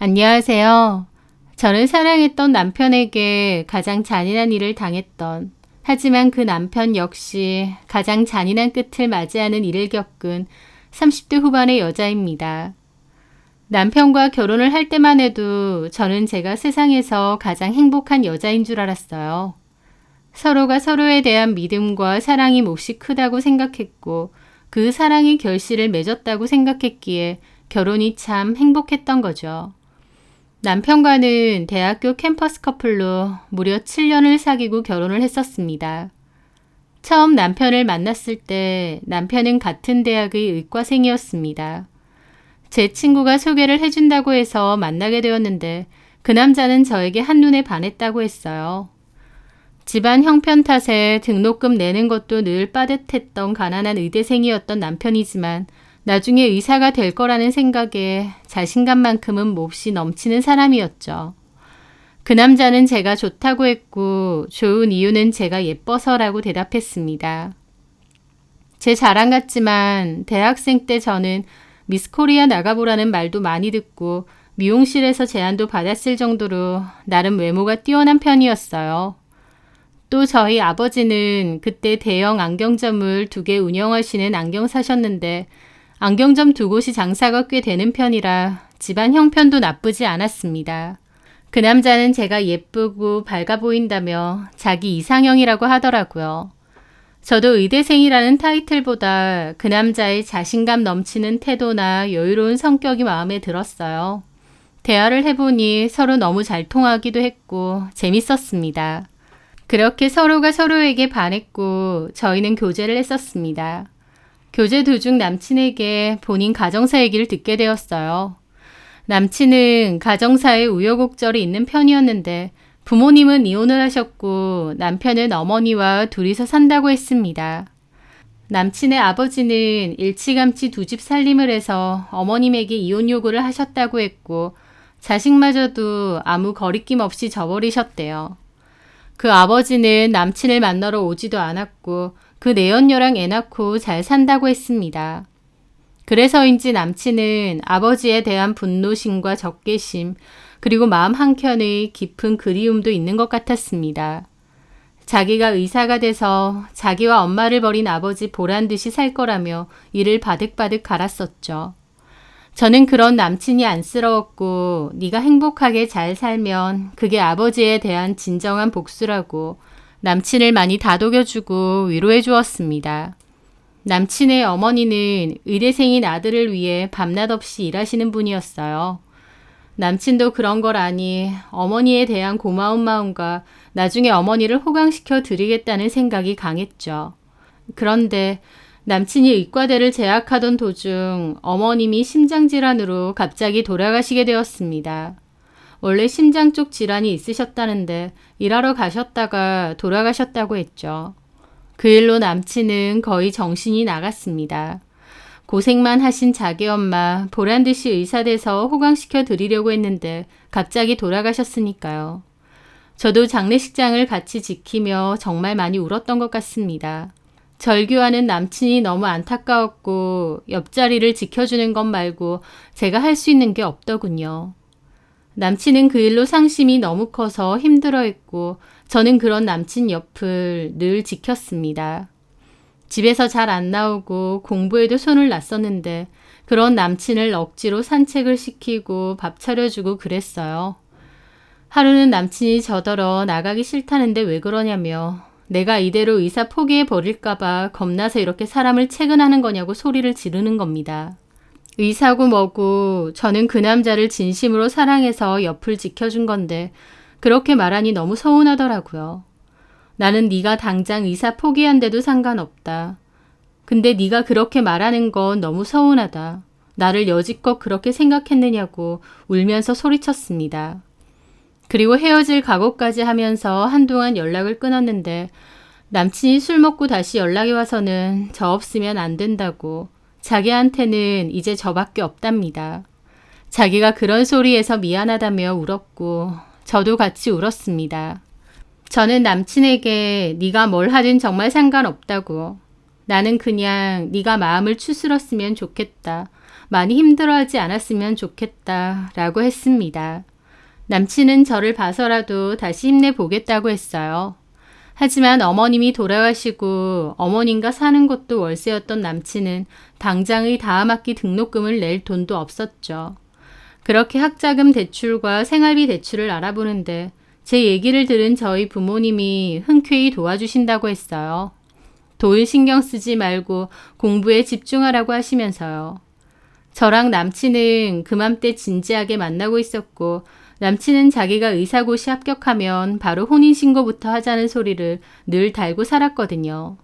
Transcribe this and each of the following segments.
안녕하세요. 저는 사랑했던 남편에게 가장 잔인한 일을 당했던, 하지만 그 남편 역시 가장 잔인한 끝을 맞이하는 일을 겪은 30대 후반의 여자입니다. 남편과 결혼을 할 때만 해도 저는 제가 세상에서 가장 행복한 여자인 줄 알았어요. 서로가 서로에 대한 믿음과 사랑이 몫이 크다고 생각했고, 그 사랑이 결실을 맺었다고 생각했기에 결혼이 참 행복했던 거죠. 남편과는 대학교 캠퍼스 커플로 무려 7년을 사귀고 결혼을 했었습니다. 처음 남편을 만났을 때 남편은 같은 대학의 의과생이었습니다. 제 친구가 소개를 해준다고 해서 만나게 되었는데 그 남자는 저에게 한눈에 반했다고 했어요. 집안 형편 탓에 등록금 내는 것도 늘 빠듯했던 가난한 의대생이었던 남편이지만 나중에 의사가 될 거라는 생각에 자신감만큼은 몹시 넘치는 사람이었죠. 그 남자는 제가 좋다고 했고 좋은 이유는 제가 예뻐서라고 대답했습니다. 제 자랑 같지만 대학생 때 저는 미스 코리아 나가보라는 말도 많이 듣고 미용실에서 제안도 받았을 정도로 나름 외모가 뛰어난 편이었어요. 또 저희 아버지는 그때 대형 안경점을 2개 운영하시는 안경사셨는데 안경점 2곳이 장사가 꽤 되는 편이라 집안 형편도 나쁘지 않았습니다. 그 남자는 제가 예쁘고 밝아 보인다며 자기 이상형이라고 하더라고요. 저도 의대생이라는 타이틀보다 그 남자의 자신감 넘치는 태도나 여유로운 성격이 마음에 들었어요. 대화를 해보니 서로 너무 잘 통하기도 했고 재밌었습니다. 그렇게 서로가 서로에게 반했고 저희는 교제를 했었습니다. 교제 도중 남친에게 본인 가정사 얘기를 듣게 되었어요. 남친은 가정사에 우여곡절이 있는 편이었는데 부모님은 이혼을 하셨고 남편은 어머니와 둘이서 산다고 했습니다. 남친의 아버지는 일찌감치 2집 살림을 해서 어머님에게 이혼 요구를 하셨다고 했고 자식마저도 아무 거리낌 없이 저버리셨대요. 그 아버지는 남친을 만나러 오지도 않았고 그 내연녀랑 애 낳고 잘 산다고 했습니다. 그래서인지 남친은 아버지에 대한 분노심과 적개심 그리고 마음 한켠의 깊은 그리움도 있는 것 같았습니다. 자기가 의사가 돼서 자기와 엄마를 버린 아버지 보란듯이 살 거라며 이를 바득바득 갈았었죠. 저는 그런 남친이 안쓰러웠고 네가 행복하게 잘 살면 그게 아버지에 대한 진정한 복수라고 남친을 많이 다독여주고 위로해 주었습니다. 남친의 어머니는 의대생인 아들을 위해 밤낮 없이 일하시는 분이었어요. 남친도 그런 걸 아니 어머니에 대한 고마운 마음과 나중에 어머니를 호강시켜 드리겠다는 생각이 강했죠. 그런데 남친이 의과대를 재학하던 도중 어머님이 심장질환으로 갑자기 돌아가시게 되었습니다. 원래 심장 쪽 질환이 있으셨다는데 일하러 가셨다가 돌아가셨다고 했죠. 그 일로 남친은 거의 정신이 나갔습니다. 고생만 하신 자기 엄마 보란듯이 의사 돼서 호강시켜 드리려고 했는데 갑자기 돌아가셨으니까요. 저도 장례식장을 같이 지키며 정말 많이 울었던 것 같습니다. 절규하는 남친이 너무 안타까웠고 옆자리를 지켜주는 것 말고 제가 할 수 있는 게 없더군요. 남친은 그 일로 상심이 너무 커서 힘들어했고 저는 그런 남친 옆을 늘 지켰습니다. 집에서 잘 안 나오고 공부에도 손을 놨었는데 그런 남친을 억지로 산책을 시키고 밥 차려주고 그랬어요. 하루는 남친이 저더러 나가기 싫다는데 왜 그러냐며 내가 이대로 의사 포기해 버릴까봐 겁나서 이렇게 사람을 채근하는 거냐고 소리를 지르는 겁니다. 의사고 뭐고 저는 그 남자를 진심으로 사랑해서 옆을 지켜준 건데 그렇게 말하니 너무 서운하더라고요. 나는 네가 당장 의사 포기한데도 상관없다. 근데 네가 그렇게 말하는 건 너무 서운하다. 나를 여지껏 그렇게 생각했느냐고 울면서 소리쳤습니다. 그리고 헤어질 각오까지 하면서 한동안 연락을 끊었는데 남친이 술 먹고 다시 연락이 와서는 저 없으면 안 된다고 자기한테는 이제 저밖에 없답니다. 자기가 그런 소리에서 미안하다며 울었고 저도 같이 울었습니다. 저는 남친에게 네가 뭘 하든 정말 상관없다고 나는 그냥 네가 마음을 추스렀으면 좋겠다. 많이 힘들어하지 않았으면 좋겠다. 라고 했습니다. 남친은 저를 봐서라도 다시 힘내보겠다고 했어요. 하지만 어머님이 돌아가시고 어머님과 사는 것도 월세였던 남친은 당장의 다음 학기 등록금을 낼 돈도 없었죠. 그렇게 학자금 대출과 생활비 대출을 알아보는데 제 얘기를 들은 저희 부모님이 흔쾌히 도와주신다고 했어요. 돈 신경 쓰지 말고 공부에 집중하라고 하시면서요. 저랑 남친은 그맘때 진지하게 만나고 있었고 남친은 자기가 의사고시 합격하면 바로 혼인신고부터 하자는 소리를 늘 달고 살았거든요.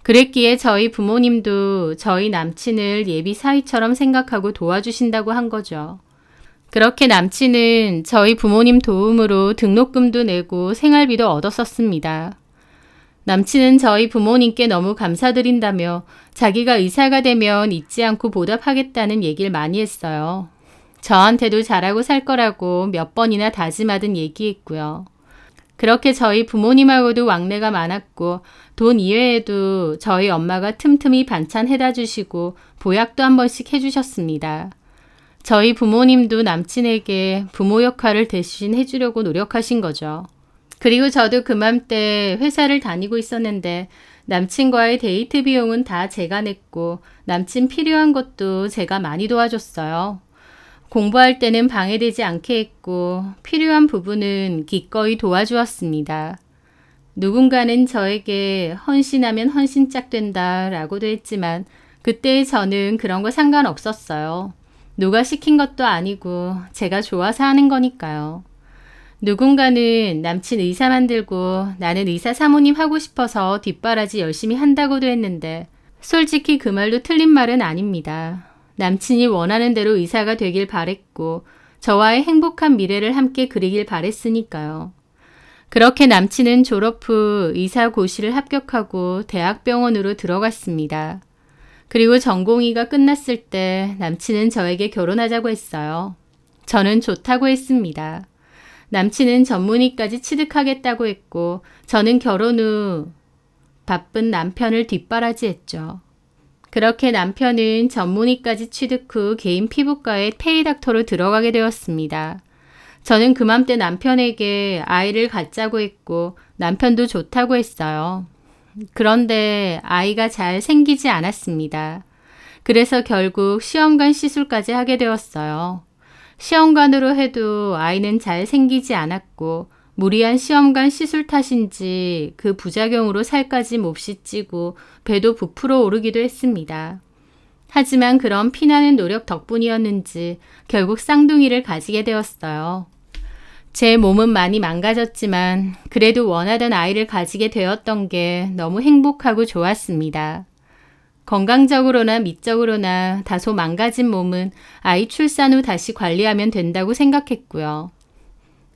그랬기에 저희 부모님도 저희 남친을 예비 사위처럼 생각하고 도와주신다고 한 거죠. 그렇게 남친은 저희 부모님 도움으로 등록금도 내고 생활비도 얻었었습니다. 남친은 저희 부모님께 너무 감사드린다며 자기가 의사가 되면 잊지 않고 보답하겠다는 얘기를 많이 했어요. 저한테도 잘하고 살 거라고 몇 번이나 다짐하듯 얘기했고요. 그렇게 저희 부모님하고도 왕래가 많았고 돈 이외에도 저희 엄마가 틈틈이 반찬 해다 주시고 보약도 한 번씩 해주셨습니다. 저희 부모님도 남친에게 부모 역할을 대신 해주려고 노력하신 거죠. 그리고 저도 그맘때 회사를 다니고 있었는데 남친과의 데이트 비용은 다 제가 냈고 남친 필요한 것도 제가 많이 도와줬어요. 공부할 때는 방해되지 않게 했고 필요한 부분은 기꺼이 도와주었습니다. 누군가는 저에게 헌신하면 헌신짝 된다 라고도 했지만 그때의 저는 그런 거 상관없었어요. 누가 시킨 것도 아니고 제가 좋아서 하는 거니까요. 누군가는 남친 의사 만들고 나는 의사 사모님 하고 싶어서 뒷바라지 열심히 한다고도 했는데 솔직히 그 말도 틀린 말은 아닙니다. 남친이 원하는 대로 의사가 되길 바랬고 저와의 행복한 미래를 함께 그리길 바랬으니까요. 그렇게 남친은 졸업 후 의사고시를 합격하고 대학병원으로 들어갔습니다. 그리고 전공의가 끝났을 때 남친은 저에게 결혼하자고 했어요. 저는 좋다고 했습니다. 남친은 전문의까지 취득하겠다고 했고 저는 결혼 후 바쁜 남편을 뒷바라지했죠. 그렇게 남편은 전문의까지 취득 후 개인 피부과에 페이닥터로 들어가게 되었습니다. 저는 그맘때 남편에게 아이를 갖자고 했고 남편도 좋다고 했어요. 그런데 아이가 잘 생기지 않았습니다. 그래서 결국 시험관 시술까지 하게 되었어요. 시험관으로 해도 아이는 잘 생기지 않았고 무리한 시험관 시술 탓인지 그 부작용으로 살까지 몹시 찌고 배도 부풀어 오르기도 했습니다. 하지만 그런 피나는 노력 덕분이었는지 결국 쌍둥이를 가지게 되었어요. 제 몸은 많이 망가졌지만 그래도 원하던 아이를 가지게 되었던 게 너무 행복하고 좋았습니다. 건강적으로나 미적으로나 다소 망가진 몸은 아이 출산 후 다시 관리하면 된다고 생각했고요.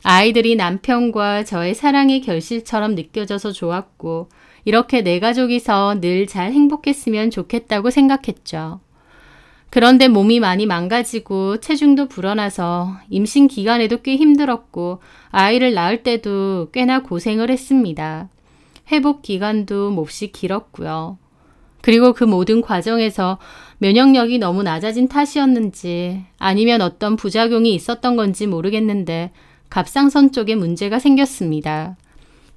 아이들이 남편과 저의 사랑의 결실처럼 느껴져서 좋았고 이렇게 내 가족이서 늘 잘 행복했으면 좋겠다고 생각했죠. 그런데 몸이 많이 망가지고 체중도 불어나서 임신 기간에도 꽤 힘들었고 아이를 낳을 때도 꽤나 고생을 했습니다. 회복 기간도 몹시 길었고요. 그리고 그 모든 과정에서 면역력이 너무 낮아진 탓이었는지 아니면 어떤 부작용이 있었던 건지 모르겠는데 갑상선 쪽에 문제가 생겼습니다.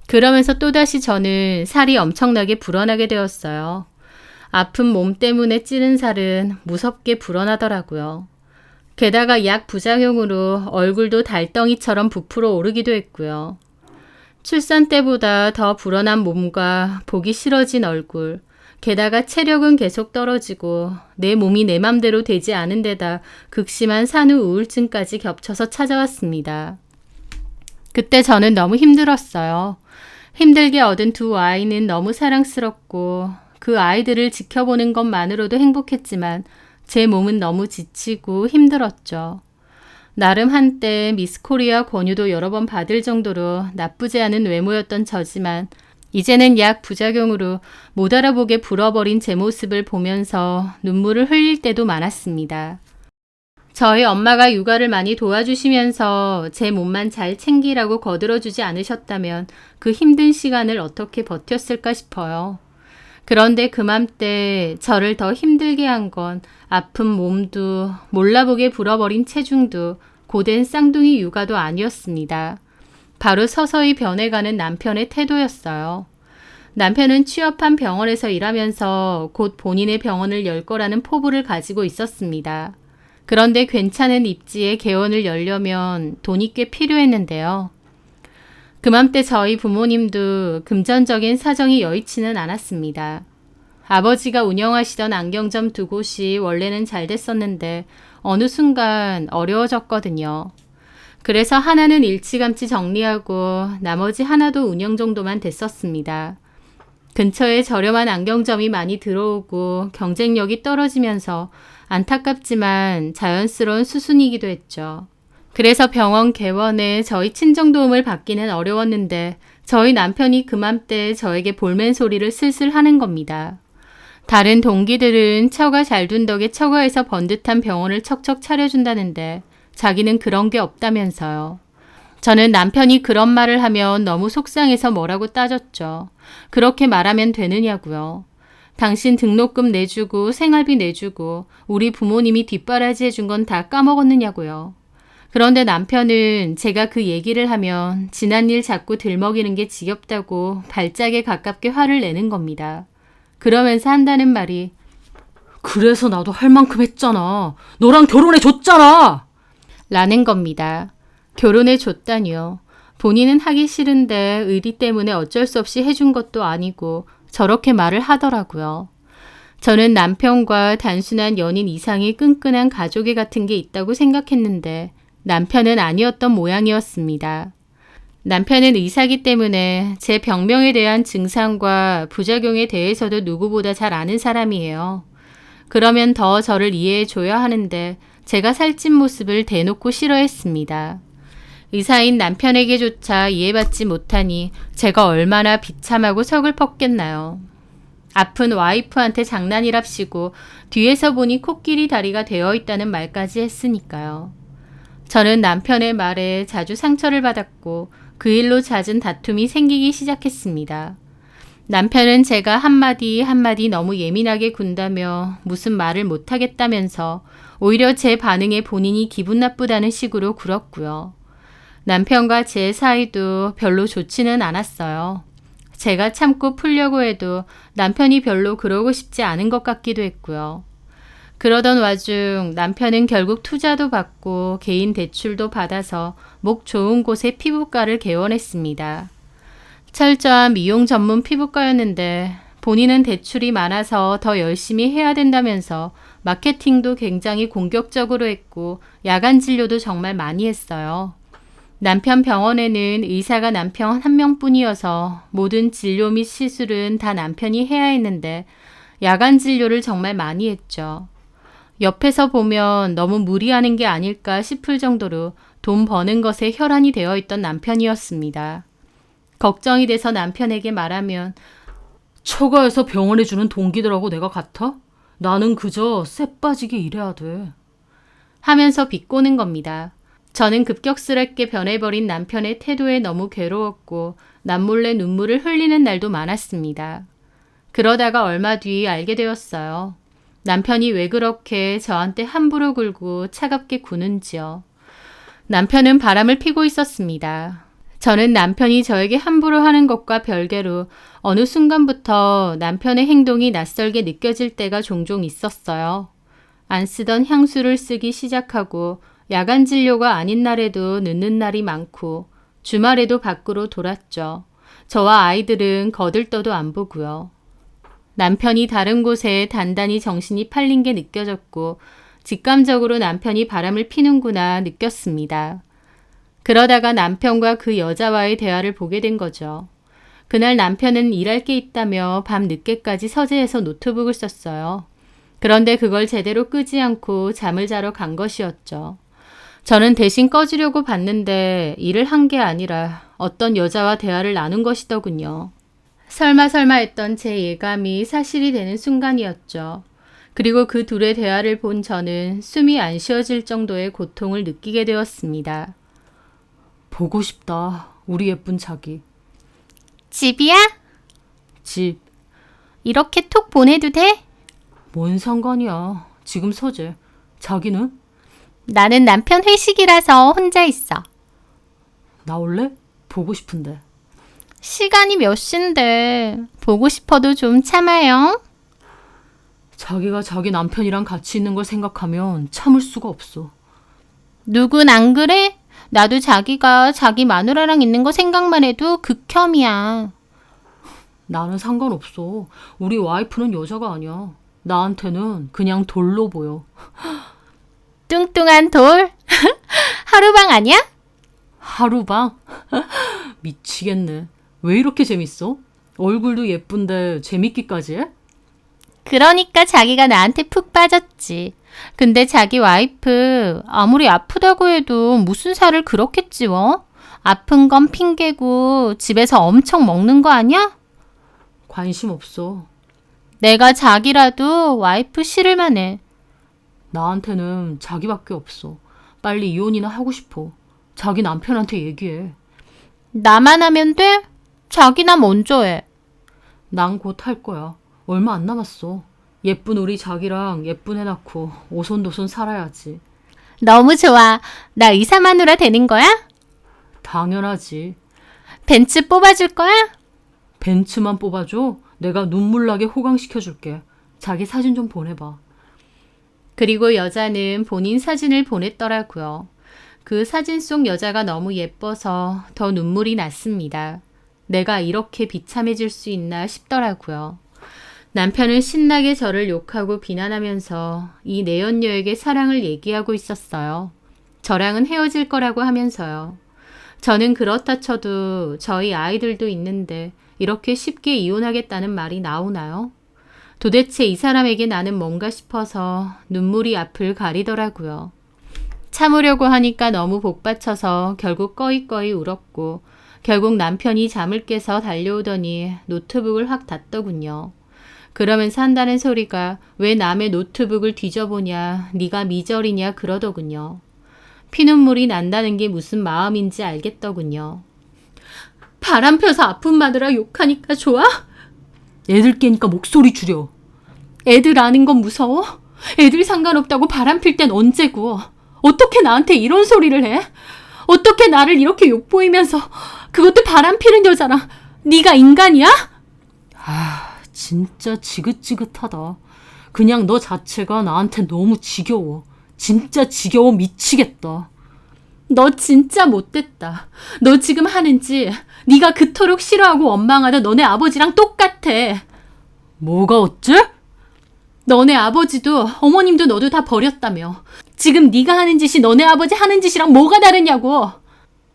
그러면서 또다시 저는 살이 엄청나게 불어나게 되었어요. 아픈 몸 때문에 찌는 살은 무섭게 불어나더라고요. 게다가 약 부작용으로 얼굴도 달덩이처럼 부풀어 오르기도 했고요. 출산 때보다 더 불어난 몸과 보기 싫어진 얼굴, 게다가 체력은 계속 떨어지고 내 몸이 내 맘대로 되지 않은 데다 극심한 산후 우울증까지 겹쳐서 찾아왔습니다. 그때 저는 너무 힘들었어요. 힘들게 얻은 두 아이는 너무 사랑스럽고 그 아이들을 지켜보는 것만으로도 행복했지만 제 몸은 너무 지치고 힘들었죠. 나름 한때 미스코리아 권유도 여러 번 받을 정도로 나쁘지 않은 외모였던 저지만 이제는 약 부작용으로 못 알아보게 불어버린 제 모습을 보면서 눈물을 흘릴 때도 많았습니다. 저희 엄마가 육아를 많이 도와주시면서 제 몸만 잘 챙기라고 거들어주지 않으셨다면 그 힘든 시간을 어떻게 버텼을까 싶어요. 그런데 그맘때 저를 더 힘들게 한 건 아픈 몸도 몰라보게 불어버린 체중도 고된 쌍둥이 육아도 아니었습니다. 바로 서서히 변해가는 남편의 태도였어요. 남편은 취업한 병원에서 일하면서 곧 본인의 병원을 열 거라는 포부를 가지고 있었습니다. 그런데 괜찮은 입지에 개원을 열려면 돈이 꽤 필요했는데요. 그맘때 저희 부모님도 금전적인 사정이 여의치는 않았습니다. 아버지가 운영하시던 안경점 두 곳이 원래는 잘 됐었는데 어느 순간 어려워졌거든요. 그래서 하나는 일찌감치 정리하고 나머지 하나도 운영 정도만 됐었습니다. 근처에 저렴한 안경점이 많이 들어오고 경쟁력이 떨어지면서 안타깝지만 자연스러운 수순이기도 했죠. 그래서 병원 개원에 저희 친정 도움을 받기는 어려웠는데 저희 남편이 그맘때 저에게 볼멘 소리를 슬슬 하는 겁니다. 다른 동기들은 처가 잘 둔 덕에 처가에서 번듯한 병원을 척척 차려준다는데 자기는 그런 게 없다면서요. 저는 남편이 그런 말을 하면 너무 속상해서 뭐라고 따졌죠. 그렇게 말하면 되느냐고요. 당신 등록금 내주고 생활비 내주고 우리 부모님이 뒷바라지 해준 건 다 까먹었느냐고요. 그런데 남편은 제가 그 얘기를 하면 지난 일 자꾸 들먹이는 게 지겹다고 발작에 가깝게 화를 내는 겁니다. 그러면서 한다는 말이 그래서 나도 할 만큼 했잖아. 너랑 결혼해 줬잖아. 라는 겁니다. 결혼해 줬다니요. 본인은 하기 싫은데 의리 때문에 어쩔 수 없이 해준 것도 아니고 저렇게 말을 하더라고요. 저는 남편과 단순한 연인 이상의 끈끈한 가족애 같은 게 있다고 생각했는데 남편은 아니었던 모양이었습니다. 남편은 의사기 때문에 제 병명에 대한 증상과 부작용에 대해서도 누구보다 잘 아는 사람이에요. 그러면 더 저를 이해해 줘야 하는데 제가 살찐 모습을 대놓고 싫어했습니다. 의사인 남편에게조차 이해받지 못하니 제가 얼마나 비참하고 서글펐겠나요. 아픈 와이프한테 장난이랍시고 뒤에서 보니 코끼리 다리가 되어 있다는 말까지 했으니까요. 저는 남편의 말에 자주 상처를 받았고 그 일로 잦은 다툼이 생기기 시작했습니다. 남편은 제가 한마디 한마디 너무 예민하게 군다며 무슨 말을 못하겠다면서 오히려 제 반응에 본인이 기분 나쁘다는 식으로 굴었고요. 남편과 제 사이도 별로 좋지는 않았어요. 제가 참고 풀려고 해도 남편이 별로 그러고 싶지 않은 것 같기도 했고요. 그러던 와중 남편은 결국 투자도 받고 개인 대출도 받아서 목 좋은 곳에 피부과를 개원했습니다. 철저한 미용 전문 피부과였는데 본인은 대출이 많아서 더 열심히 해야 된다면서 마케팅도 굉장히 공격적으로 했고 야간 진료도 정말 많이 했어요. 남편 병원에는 의사가 남편 한 명뿐이어서 모든 진료 및 시술은 다 남편이 해야 했는데 야간 진료를 정말 많이 했죠. 옆에서 보면 너무 무리하는 게 아닐까 싶을 정도로 돈 버는 것에 혈안이 되어 있던 남편이었습니다. 걱정이 돼서 남편에게 말하면 처가에서 병원해 주는 동기들하고 내가 같아? 나는 그저 쎄 빠지게 일해야 돼. 하면서 비꼬는 겁니다. 저는 급격스럽게 변해버린 남편의 태도에 너무 괴로웠고 남몰래 눈물을 흘리는 날도 많았습니다. 그러다가 얼마 뒤 알게 되었어요. 남편이 왜 그렇게 저한테 함부로 굴고 차갑게 구는지요. 남편은 바람을 피고 있었습니다. 저는 남편이 저에게 함부로 하는 것과 별개로 어느 순간부터 남편의 행동이 낯설게 느껴질 때가 종종 있었어요. 안 쓰던 향수를 쓰기 시작하고 야간 진료가 아닌 날에도 늦는 날이 많고 주말에도 밖으로 돌았죠. 저와 아이들은 거들떠도 안 보고요. 남편이 다른 곳에 단단히 정신이 팔린 게 느껴졌고 직감적으로 남편이 바람을 피는구나 느꼈습니다. 그러다가 남편과 그 여자와의 대화를 보게 된 거죠. 그날 남편은 일할 게 있다며 밤 늦게까지 서재에서 노트북을 썼어요. 그런데 그걸 제대로 끄지 않고 잠을 자러 간 것이었죠. 저는 대신 꺼주려고 봤는데 일을 한 게 아니라 어떤 여자와 대화를 나눈 것이더군요. 설마 했던 제 예감이 사실이 되는 순간이었죠. 그리고 그 둘의 대화를 본 저는 숨이 안 쉬어질 정도의 고통을 느끼게 되었습니다. 보고 싶다. 우리 예쁜 자기. 집이야? 집. 이렇게 톡 보내도 돼? 뭔 상관이야. 지금 서재. 자기는? 나는 남편 회식이라서 혼자 있어. 나올래? 보고 싶은데. 시간이 몇 시인데 보고 싶어도 좀 참아요. 자기가 자기 남편이랑 같이 있는 걸 생각하면 참을 수가 없어. 누군 안 그래? 나도 자기가 자기 마누라랑 있는 거 생각만 해도 극혐이야. 나는 상관없어. 우리 와이프는 여자가 아니야. 나한테는 그냥 돌로 보여. 뚱뚱한 돌? 하루방 아니야? 하루방? 미치겠네. 왜 이렇게 재밌어? 얼굴도 예쁜데 재밌기까지 해? 그러니까 자기가 나한테 푹 빠졌지. 근데 자기 와이프 아무리 아프다고 해도 무슨 살을 그렇게 찌워? 아픈 건 핑계고 집에서 엄청 먹는 거 아니야? 관심 없어. 내가 자기라도 와이프 싫을만 해. 나한테는 자기밖에 없어. 빨리 이혼이나 하고 싶어. 자기 남편한테 얘기해. 나만 하면 돼? 자기나 먼저 해. 난 곧 할 거야. 얼마 안 남았어. 예쁜 우리 자기랑 예쁜 애 낳고 오손도손 살아야지. 너무 좋아. 나 의사 마누라 되는 거야? 당연하지. 벤츠 뽑아줄 거야? 벤츠만 뽑아줘. 내가 눈물 나게 호강시켜줄게. 자기 사진 좀 보내봐. 그리고 여자는 본인 사진을 보냈더라고요. 그 사진 속 여자가 너무 예뻐서 더 눈물이 났습니다. 내가 이렇게 비참해질 수 있나 싶더라고요. 남편은 신나게 저를 욕하고 비난하면서 이 내연녀에게 사랑을 얘기하고 있었어요. 저랑은 헤어질 거라고 하면서요. 저는 그렇다 쳐도 저희 아이들도 있는데 이렇게 쉽게 이혼하겠다는 말이 나오나요? 도대체 이 사람에게 나는 뭔가 싶어서 눈물이 앞을 가리더라고요. 참으려고 하니까 너무 복받쳐서 결국 꺼이꺼이 울었고 결국 남편이 잠을 깨서 달려오더니 노트북을 확 닫더군요. 그러면서 한다는 소리가 왜 남의 노트북을 뒤져보냐, 네가 미절이냐 그러더군요. 피눈물이 난다는 게 무슨 마음인지 알겠더군요. 바람 펴서 아픈 마누라 욕하니까 좋아? 애들 깨니까 목소리 줄여. 애들 아는 건 무서워? 애들 상관없다고 바람 필 땐 언제고? 어떻게 나한테 이런 소리를 해? 어떻게 나를 이렇게 욕보이면서 그것도 바람 피는 여자랑 네가 인간이야? 진짜 지긋지긋하다. 그냥 너 자체가 나한테 너무 지겨워. 진짜 지겨워 미치겠다. 너 진짜 못됐다. 너 지금 하는지 네가 그토록 싫어하고 원망하던 너네 아버지랑 똑같아. 뭐가 어째? 너네 아버지도 어머님도 너도 다 버렸다며. 지금 네가 하는 짓이 너네 아버지 하는 짓이랑 뭐가 다르냐고.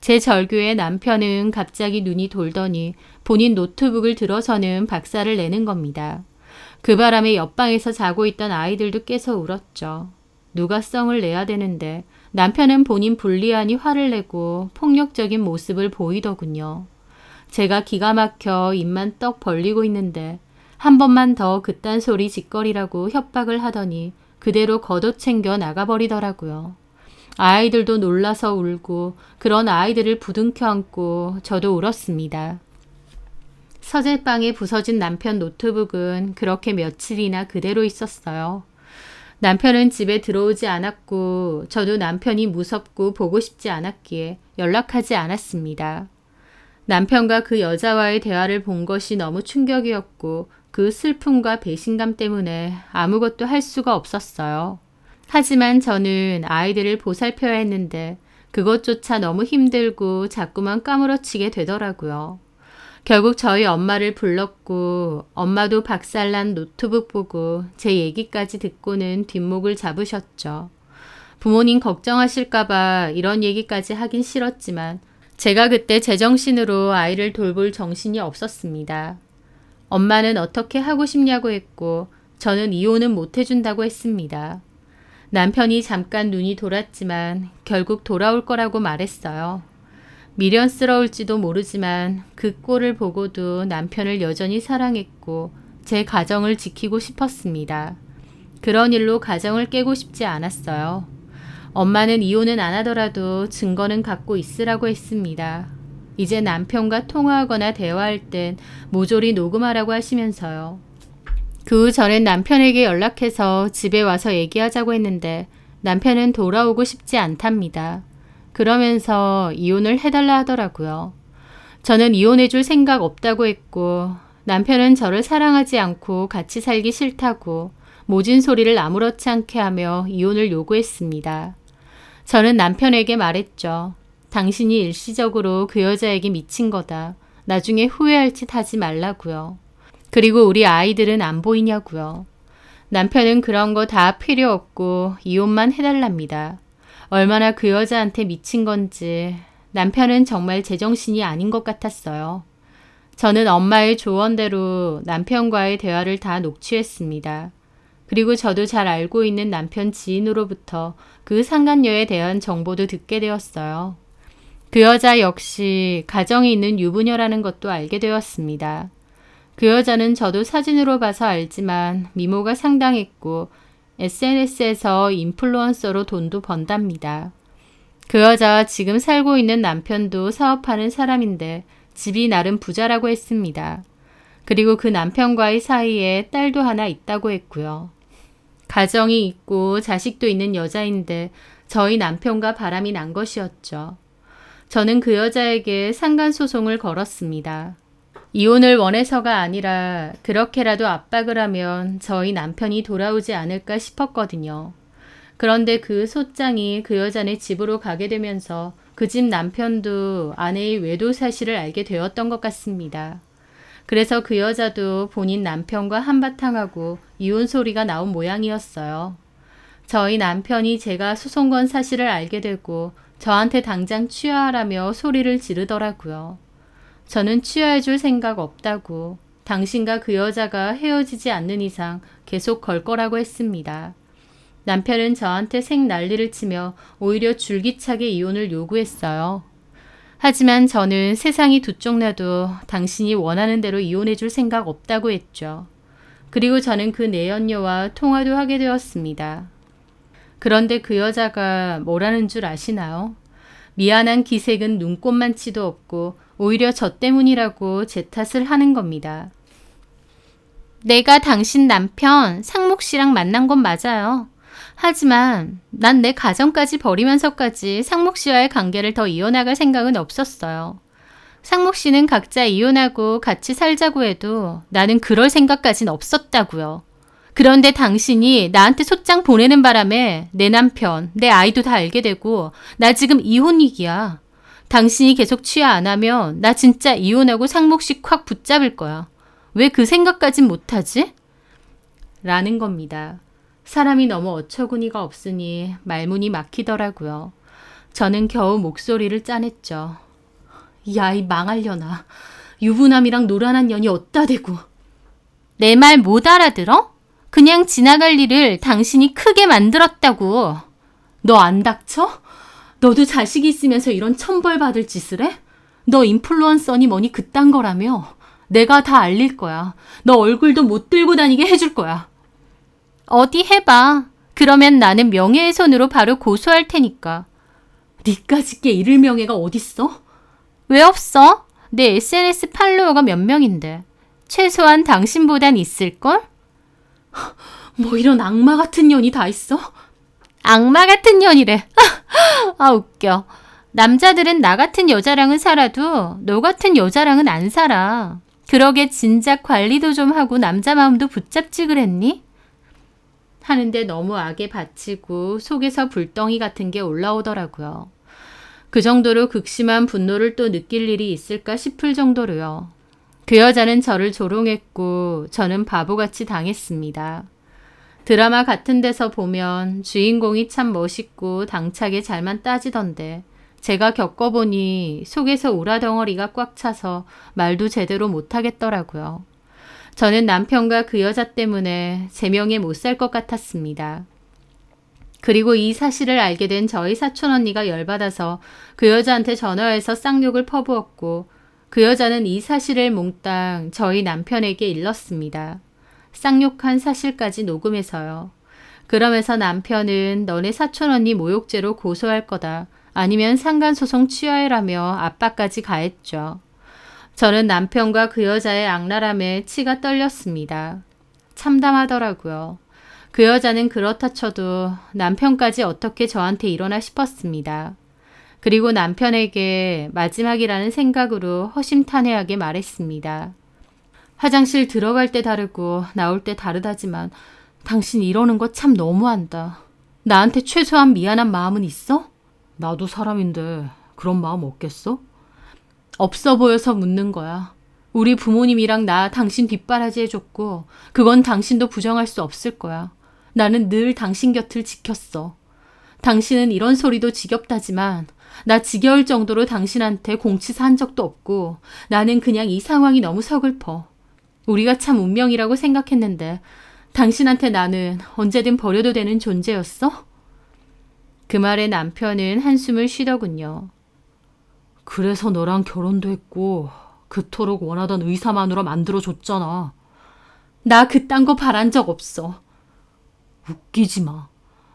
제 절규에 남편은 갑자기 눈이 돌더니 본인 노트북을 들어서는 박살을 내는 겁니다. 그 바람에 옆방에서 자고 있던 아이들도 깨서 울었죠. 누가 썽을 내야 되는데 남편은 본인 불리하니 화를 내고 폭력적인 모습을 보이더군요. 제가 기가 막혀 입만 떡 벌리고 있는데 한 번만 더 그딴 소리 짓거리라고 협박을 하더니 그대로 걷어챙겨 나가버리더라고요. 아이들도 놀라서 울고 그런 아이들을 부둥켜 안고 저도 울었습니다. 서재방에 부서진 남편 노트북은 그렇게 며칠이나 그대로 있었어요. 남편은 집에 들어오지 않았고 저도 남편이 무섭고 보고 싶지 않았기에 연락하지 않았습니다. 남편과 그 여자와의 대화를 본 것이 너무 충격이었고 그 슬픔과 배신감 때문에 아무것도 할 수가 없었어요. 하지만 저는 아이들을 보살펴야 했는데 그것조차 너무 힘들고 자꾸만 까무러치게 되더라고요. 결국 저희 엄마를 불렀고 엄마도 박살난 노트북 보고 제 얘기까지 듣고는 뒷목을 잡으셨죠. 부모님 걱정하실까봐 이런 얘기까지 하긴 싫었지만 제가 그때 제정신으로 아이를 돌볼 정신이 없었습니다. 엄마는 어떻게 하고 싶냐고 했고 저는 이혼은 못 해준다고 했습니다. 남편이 잠깐 눈이 돌았지만 결국 돌아올 거라고 말했어요. 미련스러울지도 모르지만 그 꼴을 보고도 남편을 여전히 사랑했고 제 가정을 지키고 싶었습니다. 그런 일로 가정을 깨고 싶지 않았어요. 엄마는 이혼은 안 하더라도 증거는 갖고 있으라고 했습니다. 이제 남편과 통화하거나 대화할 땐 모조리 녹음하라고 하시면서요. 그 후 저는 남편에게 연락해서 집에 와서 얘기하자고 했는데 남편은 돌아오고 싶지 않답니다. 그러면서 이혼을 해달라 하더라고요. 저는 이혼해줄 생각 없다고 했고 남편은 저를 사랑하지 않고 같이 살기 싫다고 모진 소리를 아무렇지 않게 하며 이혼을 요구했습니다. 저는 남편에게 말했죠. 당신이 일시적으로 그 여자에게 미친 거다. 나중에 후회할 짓 하지 말라고요. 그리고 우리 아이들은 안 보이냐고요. 남편은 그런 거 다 필요 없고 이혼만 해달랍니다. 얼마나 그 여자한테 미친 건지 남편은 정말 제정신이 아닌 것 같았어요. 저는 엄마의 조언대로 남편과의 대화를 다 녹취했습니다. 그리고 저도 잘 알고 있는 남편 지인으로부터 그 상간녀에 대한 정보도 듣게 되었어요. 그 여자 역시 가정이 있는 유부녀라는 것도 알게 되었습니다. 그 여자는 저도 사진으로 봐서 알지만 미모가 상당했고 SNS에서 인플루언서로 돈도 번답니다. 그 여자와 지금 살고 있는 남편도 사업하는 사람인데 집이 나름 부자라고 했습니다. 그리고 그 남편과의 사이에 딸도 하나 있다고 했고요. 가정이 있고 자식도 있는 여자인데 저희 남편과 바람이 난 것이었죠. 저는 그 여자에게 상간소송을 걸었습니다. 이혼을 원해서가 아니라 그렇게라도 압박을 하면 저희 남편이 돌아오지 않을까 싶었거든요. 그런데 그 소장이 그 여자네 집으로 가게 되면서 그 집 남편도 아내의 외도 사실을 알게 되었던 것 같습니다. 그래서 그 여자도 본인 남편과 한바탕하고 이혼 소리가 나온 모양이었어요. 저희 남편이 제가 소송 건 사실을 알게 되고 저한테 당장 취하하라며 소리를 지르더라고요. 저는 취하해줄 생각 없다고 당신과 그 여자가 헤어지지 않는 이상 계속 걸 거라고 했습니다. 남편은 저한테 생 난리를 치며 오히려 줄기차게 이혼을 요구했어요. 하지만 저는 세상이 두 쪽 나도 당신이 원하는 대로 이혼해줄 생각 없다고 했죠. 그리고 저는 그 내연녀와 통화도 하게 되었습니다. 그런데 그 여자가 뭐라는 줄 아시나요? 미안한 기색은 눈꼽만치도 없고 오히려 저 때문이라고 제 탓을 하는 겁니다. 내가 당신 남편 상목 씨랑 만난 건 맞아요. 하지만 난 내 가정까지 버리면서까지 상목 씨와의 관계를 더 이어나갈 생각은 없었어요. 상목 씨는 각자 이혼하고 같이 살자고 해도 나는 그럴 생각까진 없었다고요. 그런데 당신이 나한테 소장 보내는 바람에 내 남편, 내 아이도 다 알게 되고 나 지금 이혼 위기야. 당신이 계속 취하 안 하면 나 진짜 이혼하고 상목 씨 콱 붙잡을 거야. 왜 그 생각까진 못하지? 라는 겁니다. 사람이 너무 어처구니가 없으니 말문이 막히더라고요. 저는 겨우 목소리를 짜냈죠. 야, 이 망할려나. 유부남이랑 노란한 년이 어따 대고. 내 말 못 알아들어? 그냥 지나갈 일을 당신이 크게 만들었다고. 너 안 닥쳐? 너도 자식이 있으면서 이런 천벌 받을 짓을 해? 너 인플루언서니 뭐니 그딴 거라며. 내가 다 알릴 거야. 너 얼굴도 못 들고 다니게 해줄 거야. 어디 해봐. 그러면 나는 명예훼손으로 바로 고소할 테니까. 니까짓 게 잃을 명예가 어딨어? 왜 없어? 내 SNS 팔로워가 몇 명인데. 최소한 당신보단 있을걸? 뭐 이런 악마 같은 년이 다 있어? 악마 같은 년이래. 아, 웃겨. 남자들은 나 같은 여자랑은 살아도 너 같은 여자랑은 안 살아. 그러게 진작 관리도 좀 하고 남자 마음도 붙잡지 그랬니? 하는데 너무 악에 바치고 속에서 불덩이 같은 게 올라오더라고요. 그 정도로 극심한 분노를 또 느낄 일이 있을까 싶을 정도로요. 그 여자는 저를 조롱했고 저는 바보같이 당했습니다. 드라마 같은 데서 보면 주인공이 참 멋있고 당차게 잘만 따지던데 제가 겪어보니 속에서 우라덩어리가 꽉 차서 말도 제대로 못하겠더라고요. 저는 남편과 그 여자 때문에 제명에 못 살 것 같았습니다. 그리고 이 사실을 알게 된 저희 사촌언니가 열받아서 그 여자한테 전화해서 쌍욕을 퍼부었고 그 여자는 이 사실을 몽땅 저희 남편에게 일렀습니다. 쌍욕한 사실까지 녹음해서요. 그러면서 남편은 너네 사촌언니 모욕죄로 고소할 거다. 아니면 상간소송 취하해라며 압박까지 가했죠. 저는 남편과 그 여자의 악랄함에 치가 떨렸습니다. 참담하더라고요. 그 여자는 그렇다 쳐도 남편까지 어떻게 저한테 이러나 싶었습니다. 그리고 남편에게 마지막이라는 생각으로 허심탄회하게 말했습니다. 화장실 들어갈 때 다르고 나올 때 다르다지만 당신 이러는 거 참 너무한다. 나한테 최소한 미안한 마음은 있어? 나도 사람인데 그런 마음 없겠어? 없어 보여서 묻는 거야. 우리 부모님이랑 나 당신 뒷바라지 해줬고 그건 당신도 부정할 수 없을 거야. 나는 늘 당신 곁을 지켰어. 당신은 이런 소리도 지겹다지만 나 지겨울 정도로 당신한테 공치사 한 적도 없고 나는 그냥 이 상황이 너무 서글퍼. 우리가 참 운명이라고 생각했는데 당신한테 나는 언제든 버려도 되는 존재였어? 그 말에 남편은 한숨을 쉬더군요. 그래서 너랑 결혼도 했고 그토록 원하던 의사 마누라 만들어줬잖아. 나 그딴 거 바란 적 없어. 웃기지 마.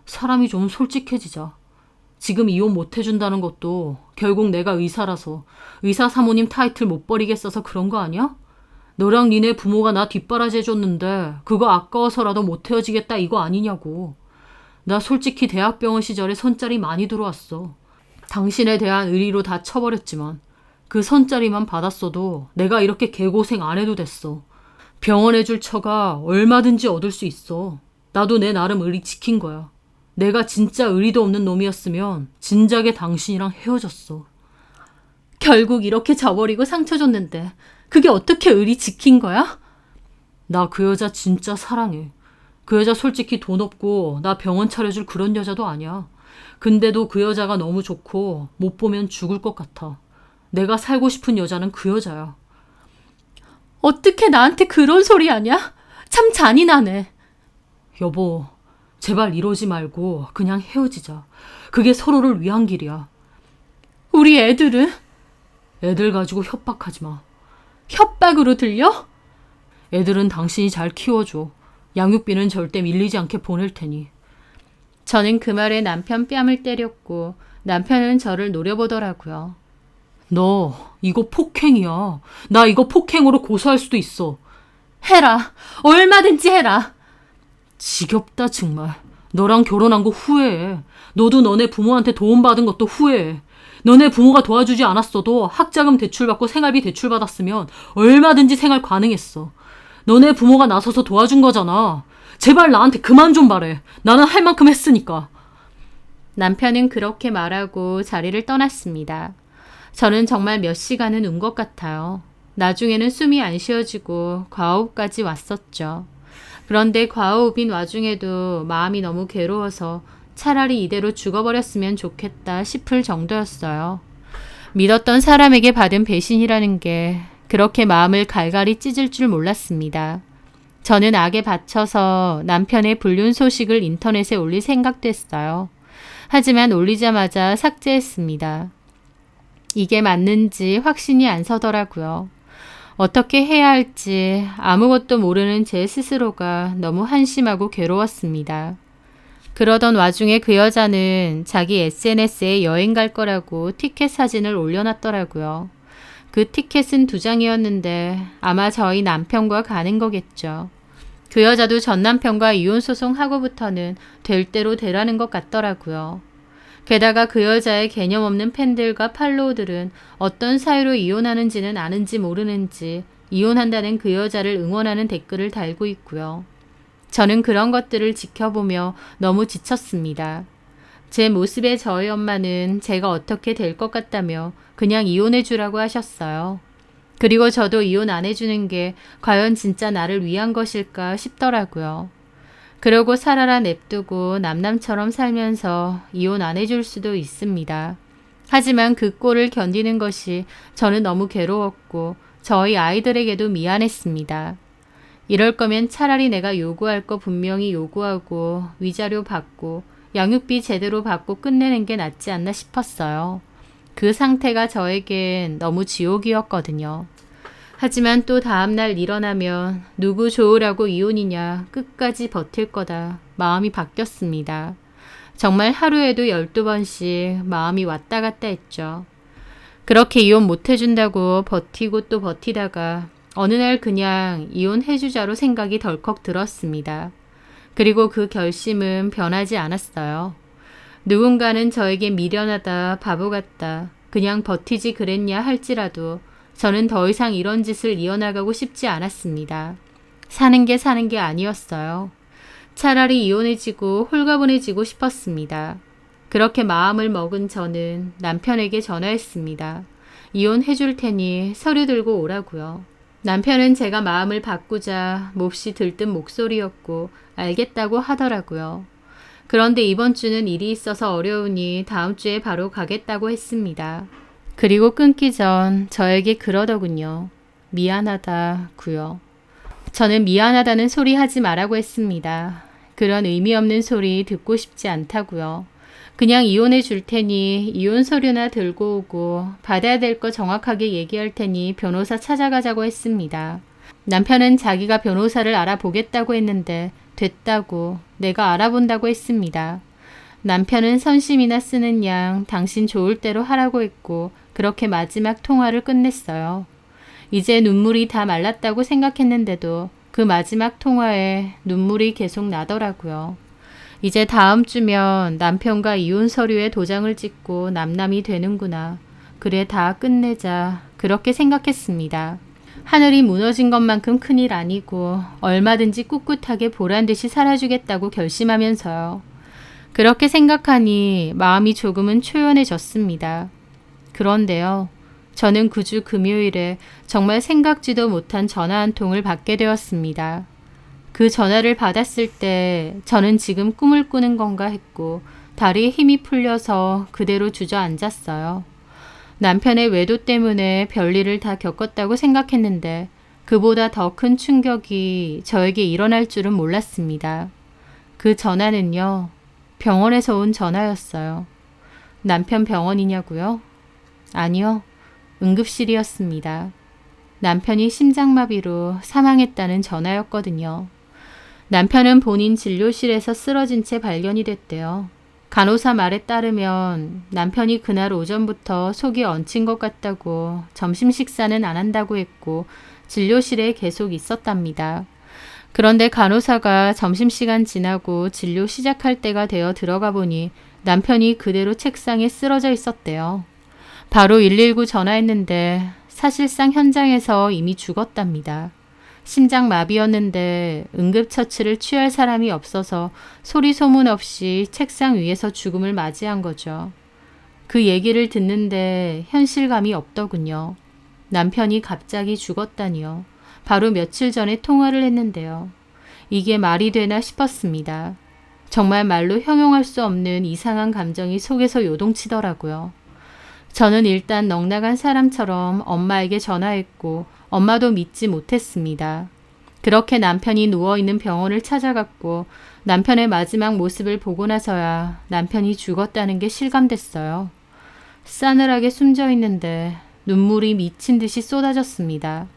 사람이 좀 솔직해지자. 지금 이혼 못 해준다는 것도 결국 내가 의사라서 의사 사모님 타이틀 못 버리겠어서 그런 거 아니야? 너랑 니네 부모가 나 뒷바라지 해줬는데 그거 아까워서라도 못 헤어지겠다 이거 아니냐고. 나 솔직히 대학병원 시절에 선짜리 많이 들어왔어. 당신에 대한 의리로 다 쳐버렸지만 그 선짜리만 받았어도 내가 이렇게 개고생 안 해도 됐어. 병원에 줄 처가 얼마든지 얻을 수 있어. 나도 내 나름 의리 지킨 거야. 내가 진짜 의리도 없는 놈이었으면 진작에 당신이랑 헤어졌어. 결국 이렇게 져버리고 상처 줬는데 그게 어떻게 의리 지킨 거야? 나 그 여자 진짜 사랑해. 그 여자 솔직히 돈 없고 나 병원 차려줄 그런 여자도 아니야. 근데도 그 여자가 너무 좋고 못 보면 죽을 것 같아. 내가 살고 싶은 여자는 그 여자야. 어떻게 나한테 그런 소리 하냐? 참 잔인하네. 여보, 제발 이러지 말고 그냥 헤어지자. 그게 서로를 위한 길이야. 우리 애들은? 애들 가지고 협박하지 마. 협박으로 들려? 애들은 당신이 잘 키워줘. 양육비는 절대 밀리지 않게 보낼 테니. 저는 그 말에 남편 뺨을 때렸고 남편은 저를 노려보더라고요. 너 이거 폭행이야. 나 이거 폭행으로 고소할 수도 있어. 해라. 얼마든지 해라. 지겹다 정말. 너랑 결혼한 거 후회해. 너도 너네 부모한테 도움받은 것도 후회해. 너네 부모가 도와주지 않았어도 학자금 대출받고 생활비 대출받았으면 얼마든지 생활 가능했어. 너네 부모가 나서서 도와준 거잖아. 제발 나한테 그만 좀 바래. 나는 할 만큼 했으니까. 남편은 그렇게 말하고 자리를 떠났습니다. 저는 정말 몇 시간은 운 것 같아요. 나중에는 숨이 안 쉬어지고 과호흡까지 왔었죠. 그런데 과호흡인 와중에도 마음이 너무 괴로워서 차라리 이대로 죽어버렸으면 좋겠다 싶을 정도였어요. 믿었던 사람에게 받은 배신이라는 게 그렇게 마음을 갈갈이 찢을 줄 몰랐습니다. 저는 악에 받쳐서 남편의 불륜 소식을 인터넷에 올릴 생각도 했어요. 하지만 올리자마자 삭제했습니다. 이게 맞는지 확신이 안 서더라고요. 어떻게 해야 할지 아무것도 모르는 제 스스로가 너무 한심하고 괴로웠습니다. 그러던 와중에 그 여자는 자기 SNS에 여행 갈 거라고 티켓 사진을 올려놨더라고요. 그 티켓은 2장이었는데 아마 저희 남편과 가는 거겠죠. 그 여자도 전 남편과 이혼 소송하고부터는 될 대로 되라는 것 같더라고요. 게다가 그 여자의 개념 없는 팬들과 팔로우들은 어떤 사유로 이혼하는지는 아는지 모르는지 이혼한다는 그 여자를 응원하는 댓글을 달고 있고요. 저는 그런 것들을 지켜보며 너무 지쳤습니다. 제 모습에 저희 엄마는 제가 어떻게 될 것 같다며 그냥 이혼해 주라고 하셨어요. 그리고 저도 이혼 안 해주는 게 과연 진짜 나를 위한 것일까 싶더라고요. 그러고 살아라 냅두고 남남처럼 살면서 이혼 안 해줄 수도 있습니다. 하지만 그 꼴을 견디는 것이 저는 너무 괴로웠고 저희 아이들에게도 미안했습니다. 이럴 거면 차라리 내가 요구할 거 분명히 요구하고 위자료 받고 양육비 제대로 받고 끝내는 게 낫지 않나 싶었어요. 그 상태가 저에겐 너무 지옥이었거든요. 하지만 또 다음날 일어나면 누구 좋으라고 이혼이냐 끝까지 버틸 거다 마음이 바뀌었습니다. 정말 하루에도 12번씩 마음이 왔다 갔다 했죠. 그렇게 이혼 못 해준다고 버티고 또 버티다가 어느 날 그냥 이혼해주자로 생각이 덜컥 들었습니다. 그리고 그 결심은 변하지 않았어요. 누군가는 저에게 미련하다, 바보 같다, 그냥 버티지 그랬냐 할지라도 저는 더 이상 이런 짓을 이어나가고 싶지 않았습니다. 사는 게 아니었어요. 차라리 이혼해지고 홀가분해지고 싶었습니다. 그렇게 마음을 먹은 저는 남편에게 전화했습니다. 이혼해줄 테니 서류 들고 오라고요. 남편은 제가 마음을 바꾸자 몹시 들뜬 목소리였고 알겠다고 하더라고요. 그런데 이번 주는 일이 있어서 어려우니 다음 주에 바로 가겠다고 했습니다. 그리고 끊기 전 저에게 그러더군요. 미안하다고요. 저는 미안하다는 소리 하지 말라고 했습니다. 그런 의미 없는 소리 듣고 싶지 않다고요. 그냥 이혼해 줄 테니 이혼 서류나 들고 오고 받아야 될 거 정확하게 얘기할 테니 변호사 찾아가자고 했습니다. 남편은 자기가 변호사를 알아보겠다고 했는데 됐다고 내가 알아본다고 했습니다. 남편은 선심이나 쓰는 양 당신 좋을 대로 하라고 했고 그렇게 마지막 통화를 끝냈어요. 이제 눈물이 다 말랐다고 생각했는데도 그 마지막 통화에 눈물이 계속 나더라고요. 이제 다음 주면 남편과 이혼 서류에 도장을 찍고 남남이 되는구나. 그래 다 끝내자. 그렇게 생각했습니다. 하늘이 무너진 것만큼 큰일 아니고 얼마든지 꿋꿋하게 보란듯이 살아주겠다고 결심하면서요. 그렇게 생각하니 마음이 조금은 초연해졌습니다. 그런데요. 저는 그 주 금요일에 정말 생각지도 못한 전화 한 통을 받게 되었습니다. 그 전화를 받았을 때 저는 지금 꿈을 꾸는 건가 했고 다리에 힘이 풀려서 그대로 주저앉았어요. 남편의 외도 때문에 별일을 다 겪었다고 생각했는데 그보다 더 큰 충격이 저에게 일어날 줄은 몰랐습니다. 그 전화는요. 병원에서 온 전화였어요. 남편 병원이냐고요? 아니요. 응급실이었습니다. 남편이 심장마비로 사망했다는 전화였거든요. 남편은 본인 진료실에서 쓰러진 채 발견이 됐대요. 간호사 말에 따르면 남편이 그날 오전부터 속이 얹힌 것 같다고 점심 식사는 안 한다고 했고 진료실에 계속 있었답니다. 그런데 간호사가 점심시간 지나고 진료 시작할 때가 되어 들어가 보니 남편이 그대로 책상에 쓰러져 있었대요. 바로 119 전화했는데 사실상 현장에서 이미 죽었답니다. 심장마비였는데 응급처치를 취할 사람이 없어서 소리 소문 없이 책상 위에서 죽음을 맞이한 거죠. 그 얘기를 듣는데 현실감이 없더군요. 남편이 갑자기 죽었다니요. 바로 며칠 전에 통화를 했는데요. 이게 말이 되나 싶었습니다. 정말 말로 형용할 수 없는 이상한 감정이 속에서 요동치더라고요. 저는 일단 넋나간 사람처럼 엄마에게 전화했고 엄마도 믿지 못했습니다. 그렇게 남편이 누워있는 병원을 찾아갔고 남편의 마지막 모습을 보고 나서야 남편이 죽었다는 게 실감됐어요. 싸늘하게 숨져 있는데 눈물이 미친 듯이 쏟아졌습니다.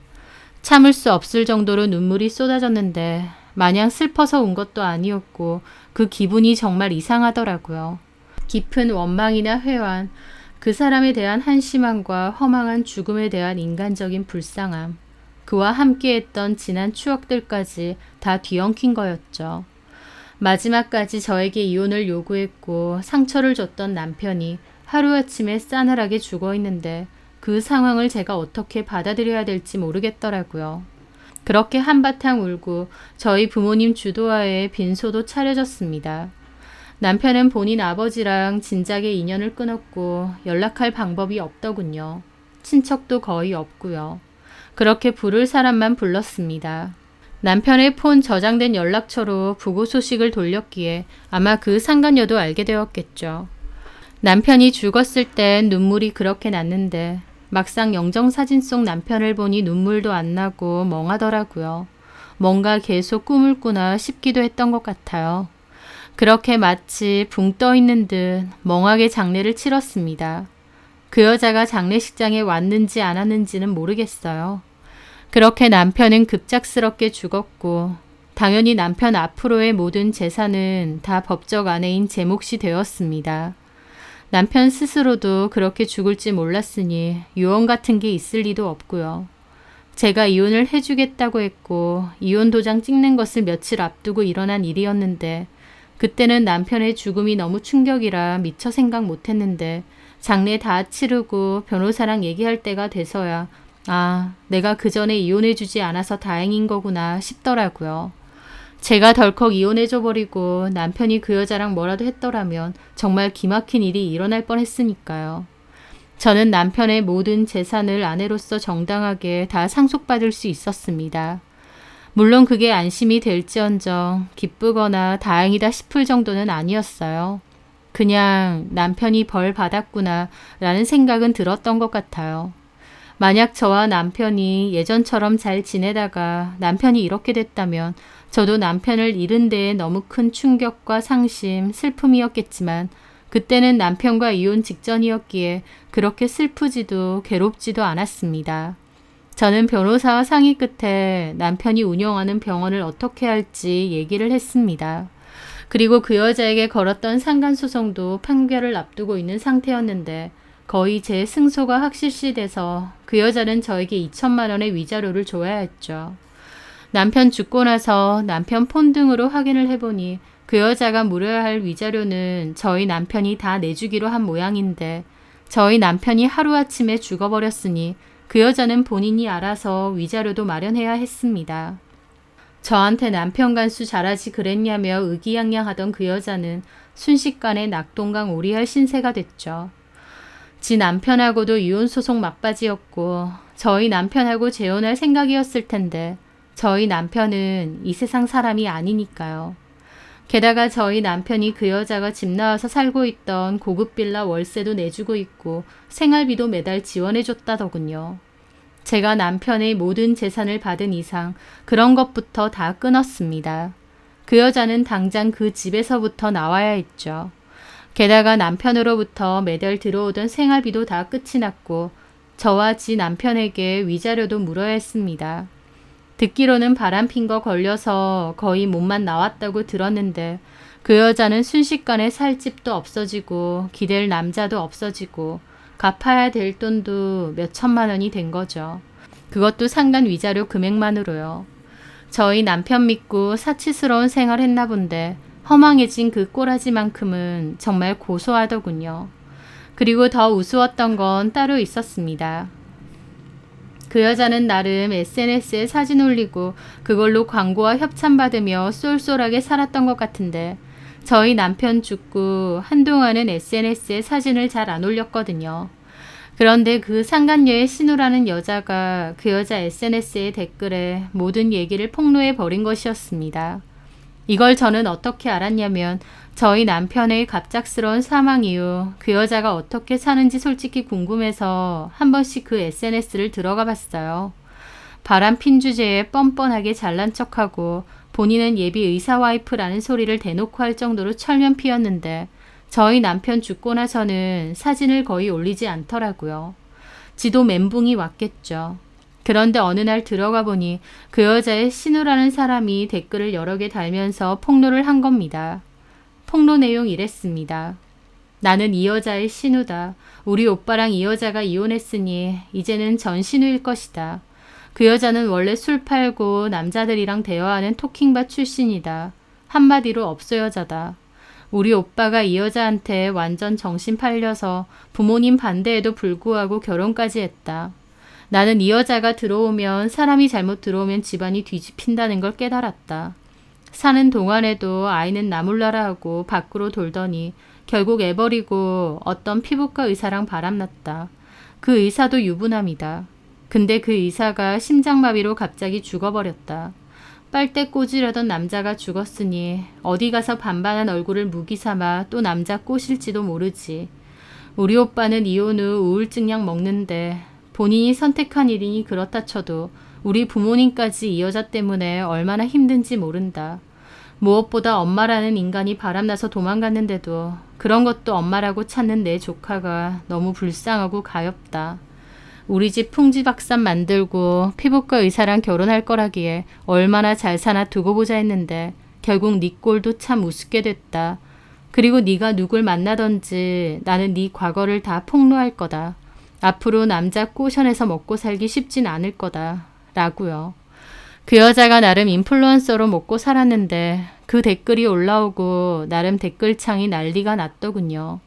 참을 수 없을 정도로 눈물이 쏟아졌는데 마냥 슬퍼서 운 것도 아니었고 그 기분이 정말 이상하더라고요. 깊은 원망이나 회한, 그 사람에 대한 한심함과 허망한 죽음에 대한 인간적인 불쌍함, 그와 함께했던 지난 추억들까지 다 뒤엉킨 거였죠. 마지막까지 저에게 이혼을 요구했고 상처를 줬던 남편이 하루아침에 싸늘하게 죽어있는데 그 상황을 제가 어떻게 받아들여야 될지 모르겠더라고요. 그렇게 한바탕 울고 저희 부모님 주도하에 빈소도 차려졌습니다. 남편은 본인 아버지랑 진작에 인연을 끊었고 연락할 방법이 없더군요. 친척도 거의 없고요. 그렇게 부를 사람만 불렀습니다. 남편의 폰 저장된 연락처로 부고 소식을 돌렸기에 아마 그 상간녀도 알게 되었겠죠. 남편이 죽었을 땐 눈물이 그렇게 났는데 막상 영정사진 속 남편을 보니 눈물도 안 나고 멍하더라고요. 뭔가 계속 꿈을 꾸나 싶기도 했던 것 같아요. 그렇게 마치 붕 떠 있는 듯 멍하게 장례를 치렀습니다. 그 여자가 장례식장에 왔는지 안 왔는지는 모르겠어요. 그렇게 남편은 급작스럽게 죽었고 당연히 남편 앞으로의 모든 재산은 다 법적 아내인 제 몫이 되었습니다. 남편 스스로도 그렇게 죽을지 몰랐으니 유언 같은 게 있을 리도 없고요. 제가 이혼을 해주겠다고 했고 이혼 도장 찍는 것을 며칠 앞두고 일어난 일이었는데 그때는 남편의 죽음이 너무 충격이라 미처 생각 못했는데 장례 다 치르고 변호사랑 얘기할 때가 돼서야 아, 내가 그 전에 이혼해주지 않아서 다행인 거구나 싶더라고요. 제가 덜컥 이혼해줘버리고 남편이 그 여자랑 뭐라도 했더라면 정말 기막힌 일이 일어날 뻔했으니까요. 저는 남편의 모든 재산을 아내로서 정당하게 다 상속받을 수 있었습니다. 물론 그게 안심이 될지언정 기쁘거나 다행이다 싶을 정도는 아니었어요. 그냥 남편이 벌 받았구나 라는 생각은 들었던 것 같아요. 만약 저와 남편이 예전처럼 잘 지내다가 남편이 이렇게 됐다면 저도 남편을 잃은 데에 너무 큰 충격과 상심, 슬픔이었겠지만 그때는 남편과 이혼 직전이었기에 그렇게 슬프지도 괴롭지도 않았습니다. 저는 변호사와 상의 끝에 남편이 운영하는 병원을 어떻게 할지 얘기를 했습니다. 그리고 그 여자에게 걸었던 상간소송도 판결을 앞두고 있는 상태였는데 거의 제 승소가 확실시돼서 그 여자는 저에게 2천만 원의 위자료를 줘야 했죠. 남편 죽고 나서 남편 폰 등으로 확인을 해보니 그 여자가 물어야 할 위자료는 저희 남편이 다 내주기로 한 모양인데 저희 남편이 하루아침에 죽어버렸으니 그 여자는 본인이 알아서 위자료도 마련해야 했습니다. 저한테 남편 간수 잘하지 그랬냐며 의기양양하던 그 여자는 순식간에 낙동강 오리알 신세가 됐죠. 지 남편하고도 이혼소송 막바지였고 저희 남편하고 재혼할 생각이었을 텐데 저희 남편은 이 세상 사람이 아니니까요. 게다가 저희 남편이 그 여자가 집 나와서 살고 있던 고급 빌라 월세도 내주고 있고 생활비도 매달 지원해줬다더군요. 제가 남편의 모든 재산을 받은 이상 그런 것부터 다 끊었습니다. 그 여자는 당장 그 집에서부터 나와야 했죠. 게다가 남편으로부터 매달 들어오던 생활비도 다 끝이 났고 저와 지 남편에게 위자료도 물어야 했습니다. 듣기로는 바람핀 거 걸려서 거의 몸만 나왔다고 들었는데 그 여자는 순식간에 살 집도 없어지고 기댈 남자도 없어지고 갚아야 될 돈도 몇 천만 원이 된 거죠. 그것도 상간 위자료 금액만으로요. 저희 남편 믿고 사치스러운 생활 했나 본데 허망해진 그 꼬라지만큼은 정말 고소하더군요. 그리고 더 우스웠던 건 따로 있었습니다. 그 여자는 나름 SNS에 사진 올리고 그걸로 광고와 협찬받으며 쏠쏠하게 살았던 것 같은데 저희 남편 죽고 한동안은 SNS에 사진을 잘 안 올렸거든요. 그런데 그 상간녀의 신우라는 여자가 그 여자 SNS의 댓글에 모든 얘기를 폭로해 버린 것이었습니다. 이걸 저는 어떻게 알았냐면 저희 남편의 갑작스러운 사망 이후 그 여자가 어떻게 사는지 솔직히 궁금해서 한 번씩 그 SNS를 들어가 봤어요. 바람핀 주제에 뻔뻔하게 잘난 척하고 본인은 예비 의사 와이프라는 소리를 대놓고 할 정도로 철면 피웠는데 저희 남편 죽고 나서는 사진을 거의 올리지 않더라고요. 지도 멘붕이 왔겠죠. 그런데 어느 날 들어가 보니 그 여자의 신우라는 사람이 댓글을 여러 개 달면서 폭로를 한 겁니다. 폭로 내용 이랬습니다. 나는 이 여자의 신우다. 우리 오빠랑 이 여자가 이혼했으니 이제는 전 신우일 것이다. 그 여자는 원래 술 팔고 남자들이랑 대화하는 토킹바 출신이다. 한마디로 업소 여자다. 우리 오빠가 이 여자한테 완전 정신 팔려서 부모님 반대에도 불구하고 결혼까지 했다. 나는 이 여자가 들어오면 사람이 잘못 들어오면 집안이 뒤집힌다는 걸 깨달았다. 사는 동안에도 아이는 나 몰라라 하고 밖으로 돌더니 결국 애 버리고 어떤 피부과 의사랑 바람났다. 그 의사도 유부남이다. 근데 그 의사가 심장마비로 갑자기 죽어버렸다. 빨대 꽂으려던 남자가 죽었으니 어디 가서 반반한 얼굴을 무기 삼아 또 남자 꼬실지도 모르지. 우리 오빠는 이혼 후 우울증약 먹는데 본인이 선택한 일이니 그렇다 쳐도 우리 부모님까지 이 여자 때문에 얼마나 힘든지 모른다. 무엇보다 엄마라는 인간이 바람나서 도망갔는데도 그런 것도 엄마라고 찾는 내 조카가 너무 불쌍하고 가엾다. 우리 집 풍지박산 만들고 피부과 의사랑 결혼할 거라기에 얼마나 잘 사나 두고 보자 했는데 결국 네 꼴도 참 우습게 됐다. 그리고 네가 누굴 만나던지 나는 네 과거를 다 폭로할 거다. 앞으로 남자 꼬션에서 먹고 살기 쉽진 않을 거다. 라고요. 그 여자가 나름 인플루언서로 먹고 살았는데 그 댓글이 올라오고 나름 댓글창이 난리가 났더군요.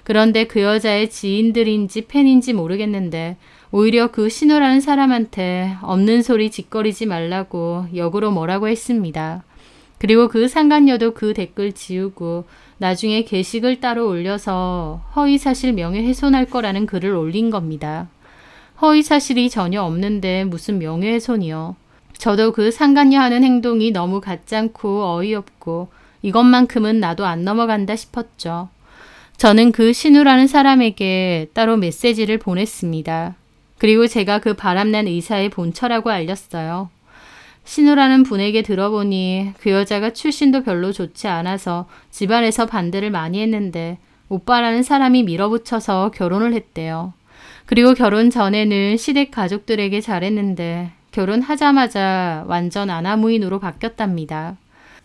그런데 그 여자의 지인들인지 팬인지 모르겠는데 오히려 그 신우라는 사람한테 없는 소리 짓거리지 말라고 역으로 뭐라고 했습니다. 그리고 그 상간녀도 그 댓글 지우고 나중에 게시글 따로 올려서 허위사실 명예훼손할 거라는 글을 올린 겁니다. 허위사실이 전혀 없는데 무슨 명예훼손이요. 저도 그 상간녀 하는 행동이 너무 가짠고 어이없고 이것만큼은 나도 안 넘어간다 싶었죠. 저는 그 신우라는 사람에게 따로 메시지를 보냈습니다. 그리고 제가 그 바람난 의사의 본처라고 알렸어요. 신우라는 분에게 들어보니 그 여자가 출신도 별로 좋지 않아서 집안에서 반대를 많이 했는데 오빠라는 사람이 밀어붙여서 결혼을 했대요. 그리고 결혼 전에는 시댁 가족들에게 잘했는데 결혼하자마자 완전 아나무인으로 바뀌었답니다.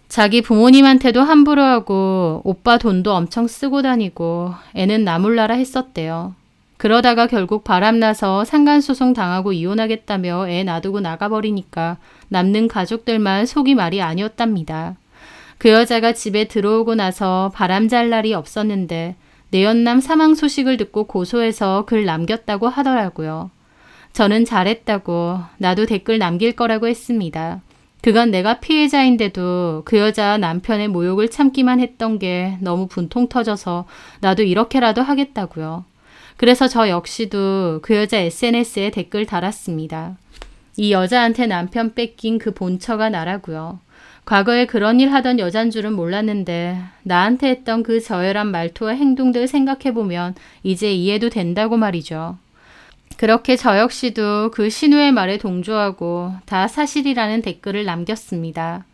자기 부모님한테도 함부로 하고 오빠 돈도 엄청 쓰고 다니고 애는 나 몰라라 했었대요. 그러다가 결국 바람나서 상간소송 당하고 이혼하겠다며 애 놔두고 나가버리니까 남는 가족들만 속이 말이 아니었답니다. 그 여자가 집에 들어오고 나서 바람잘 날이 없었는데 내연남 사망 소식을 듣고 고소해서 글 남겼다고 하더라고요. 저는 잘했다고 나도 댓글 남길 거라고 했습니다. 그건 내가 피해자인데도 그 여자 남편의 모욕을 참기만 했던 게 너무 분통 터져서 나도 이렇게라도 하겠다고요. 그래서 저 역시도 그 여자 SNS에 댓글 달았습니다. 이 여자한테 남편 뺏긴 그 본처가 나라고요. 과거에 그런 일 하던 여잔 줄은 몰랐는데 나한테 했던 그 저열한 말투와 행동들 생각해보면 이제 이해도 된다고 말이죠. 그렇게 저 역시도 그 신우의 말에 동조하고 다 사실이라는 댓글을 남겼습니다.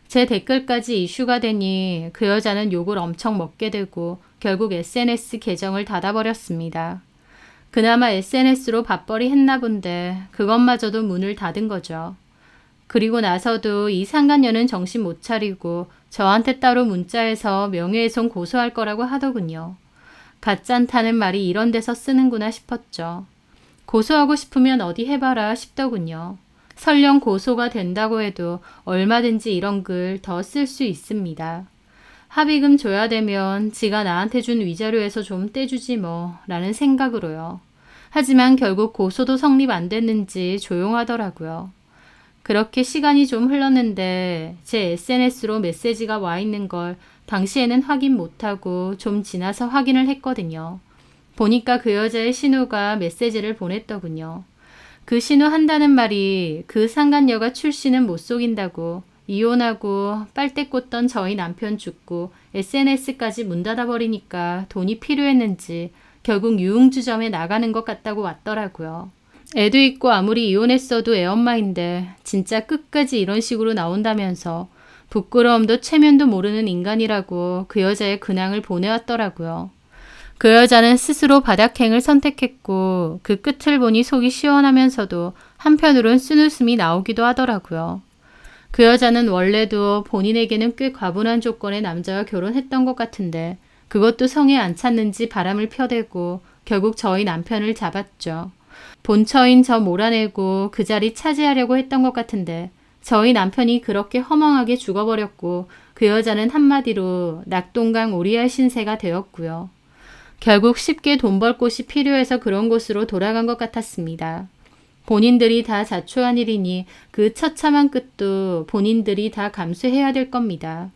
제 댓글까지 이슈가 되니 그 여자는 욕을 엄청 먹게 되고 결국 SNS 계정을 닫아버렸습니다. 그나마 SNS로 밥벌이 했나 본데 그것마저도 문을 닫은 거죠. 그리고 나서도 이 상간녀는 정신 못 차리고 저한테 따로 문자해서 명예훼손 고소할 거라고 하더군요. 가짠다는 말이 이런 데서 쓰는구나 싶었죠. 고소하고 싶으면 어디 해봐라 싶더군요. 설령 고소가 된다고 해도 얼마든지 이런 글 더 쓸 수 있습니다. 합의금 줘야 되면 지가 나한테 준 위자료에서 좀 떼주지 뭐 라는 생각으로요. 하지만 결국 고소도 성립 안 됐는지 조용하더라고요. 그렇게 시간이 좀 흘렀는데 제 SNS로 메시지가 와 있는 걸 당시에는 확인 못하고 좀 지나서 확인을 했거든요. 보니까 그 여자의 신우가 메시지를 보냈더군요. 그 신우 한다는 말이 그 상간녀가 출신은 못 속인다고 이혼하고 빨대 꽂던 저희 남편 죽고 SNS까지 문 닫아버리니까 돈이 필요했는지 결국 유흥주점에 나가는 것 같다고 왔더라고요. 애도 있고 아무리 이혼했어도 애엄마인데 진짜 끝까지 이런 식으로 나온다면서 부끄러움도 체면도 모르는 인간이라고 그 여자의 근황을 보내왔더라고요. 그 여자는 스스로 바닥행을 선택했고 그 끝을 보니 속이 시원하면서도 한편으론 쓴웃음이 나오기도 하더라고요. 그 여자는 원래도 본인에게는 꽤 과분한 조건의 남자와 결혼했던 것 같은데 그것도 성에 안 찼는지 바람을 펴대고 결국 저희 남편을 잡았죠. 본처인 저 몰아내고 그 자리 차지하려고 했던 것 같은데 저희 남편이 그렇게 허망하게 죽어버렸고 그 여자는 한마디로 낙동강 오리알 신세가 되었고요. 결국 쉽게 돈 벌 곳이 필요해서 그런 곳으로 돌아간 것 같았습니다. 본인들이 다 자초한 일이니 그 처참한 끝도 본인들이 다 감수해야 될 겁니다.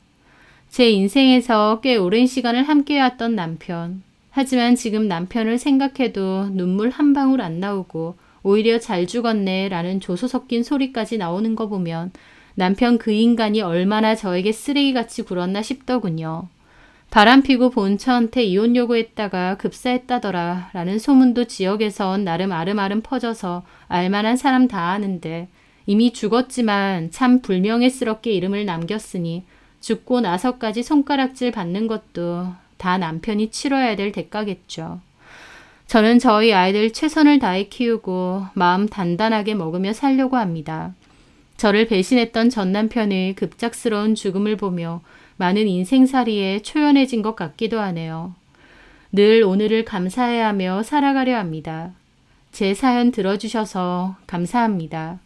제 인생에서 꽤 오랜 시간을 함께해왔던 남편. 하지만 지금 남편을 생각해도 눈물 한 방울 안 나오고 오히려 잘 죽었네 라는 조소 섞인 소리까지 나오는 거 보면 남편 그 인간이 얼마나 저에게 쓰레기같이 굴었나 싶더군요. 바람피고 본처한테 이혼 요구했다가 급사했다더라 라는 소문도 지역에선 나름 아름아름 퍼져서 알만한 사람 다 아는데 이미 죽었지만 참 불명예스럽게 이름을 남겼으니 죽고 나서까지 손가락질 받는 것도 다 남편이 치러야 될 대가겠죠. 저는 저희 아이들 최선을 다해 키우고 마음 단단하게 먹으며 살려고 합니다. 저를 배신했던 전 남편의 급작스러운 죽음을 보며 많은 인생살이에 초연해진 것 같기도 하네요. 늘 오늘을 감사해야 하며 살아가려 합니다. 제 사연 들어주셔서 감사합니다.